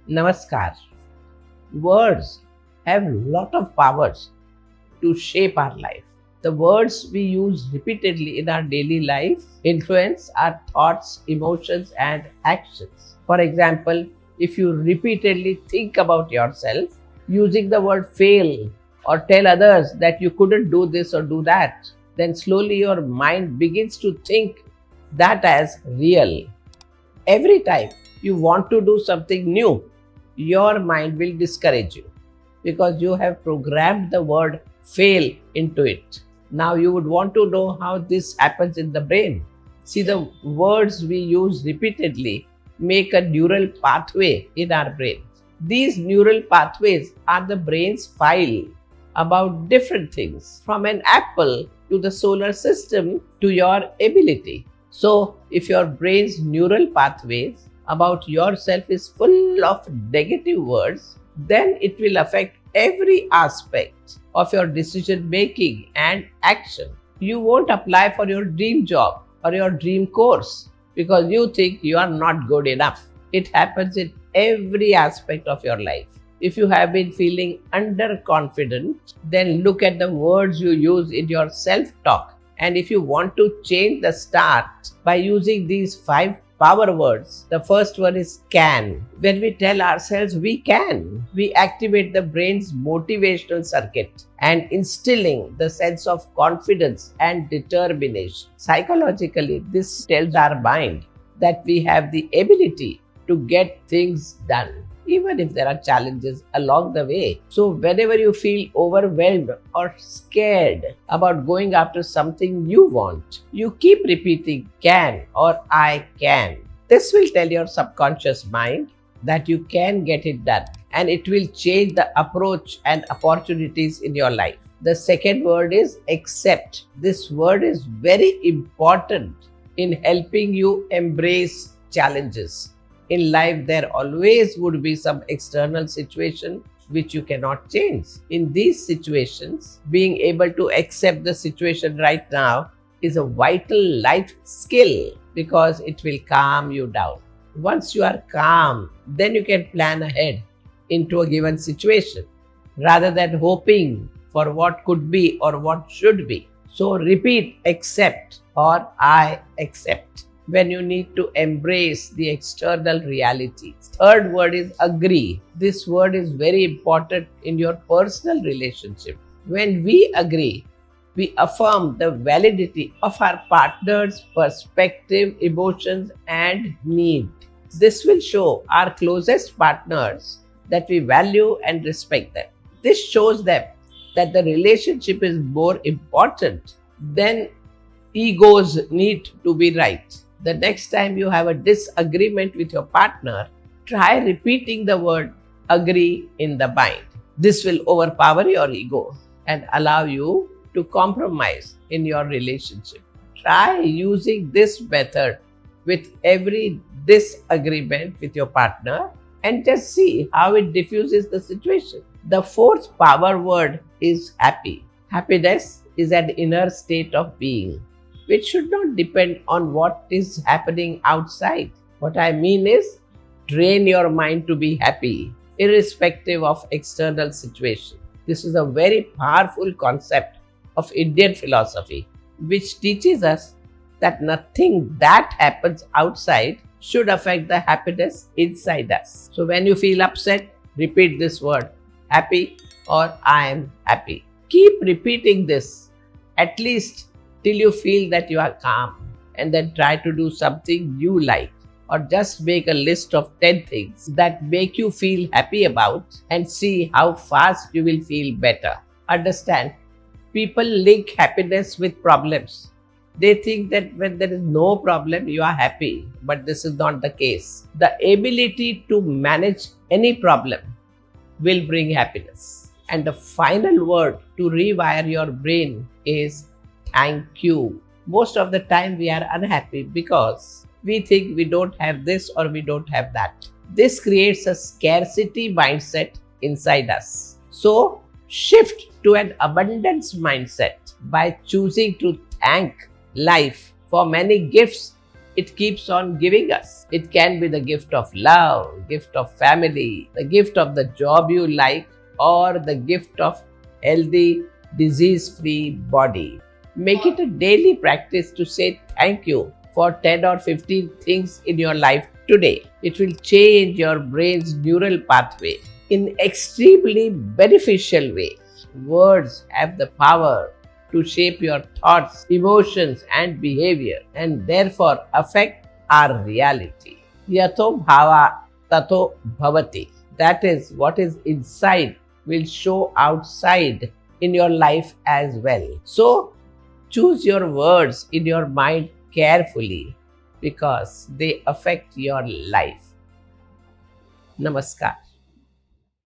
Namaskar. Words have lot of powers to shape our life. The words we use repeatedly in our daily life influence our thoughts, emotions, and actions. For example, if you repeatedly think about yourself, using the word fail or tell others that you couldn't do this or do that, then slowly your mind begins to think that as real. Every time you want to do something new, your mind will discourage you because you have programmed the word fail into it. Now you would want to know how this happens in the brain. See, the words we use repeatedly make a neural pathway in our brain. These neural pathways are the brain's file about different things, from an apple to the solar system to your ability. So, if your brain's neural pathways about yourself is full of negative words, then it will affect every aspect of your decision making and action. You won't apply for your dream job or your dream course because you think you are not good enough. It happens in every aspect of your life. If you have been feeling underconfident, then look at the words you use in your self talk. And if you want to change the start by using these 5 power words, the first one is can. When we tell ourselves we can, we activate the brain's motivational circuit and instilling the sense of confidence and determination. Psychologically, this tells our mind that we have the ability to get things done, even if there are challenges along the way. So, whenever you feel overwhelmed or scared about going after something you want, you keep repeating can or I can. This will tell your subconscious mind that you can get it done, and it will change the approach and opportunities in your life. The second word is accept. This word is very important in helping you embrace challenges. In life, there always would be some external situation which you cannot change. In these situations, being able to accept the situation right now is a vital life skill because it will calm you down. Once you are calm, then you can plan ahead into a given situation rather than hoping for what could be or what should be. So repeat accept or I accept when you need to embrace the external reality. Third word is agree. This word is very important in your personal relationship. When we agree, we affirm the validity of our partner's perspective, emotions, and need. This will show our closest partners that we value and respect them. This shows them that the relationship is more important than egos need to be right. The next time you have a disagreement with your partner, try repeating the word agree in the mind. This will overpower your ego and allow you to compromise in your relationship. Try using this method with every disagreement with your partner and just see how it diffuses the situation. The fourth power word is happy. Happiness is an inner state of being which should not depend on what is happening outside. What I mean is, train your mind to be happy, irrespective of external situation. This is a very powerful concept of Indian philosophy, which teaches us that nothing that happens outside should affect the happiness inside us. So when you feel upset, repeat this word, happy or I am happy. Keep repeating this at least till you feel that you are calm, and then try to do something you like, or just make a list of 10 things that make you feel happy about and see how fast you will feel better. Understand, people link happiness with problems. They think that when there is no problem, you are happy, but this is not the case. The ability to manage any problem will bring happiness. And the final word to rewire your brain is thank you. Most of the time we are unhappy because we think we don't have this or we don't have that. This creates a scarcity mindset inside us. So shift to an abundance mindset by choosing to thank life for many gifts it keeps on giving us. It can be the gift of love, gift of family, the gift of the job you like, or the gift of healthy, disease-free body. Make it a daily practice to say thank you for 10 or 15 things in your life today. It will change your brain's neural pathway in extremely beneficial way. Words have the power to shape your thoughts, emotions, and behavior, and therefore affect our reality. Yato bhava tato bhavati. That is, what is inside will show outside in your life as well. So, choose your words in your mind carefully because they affect your life. Namaskar.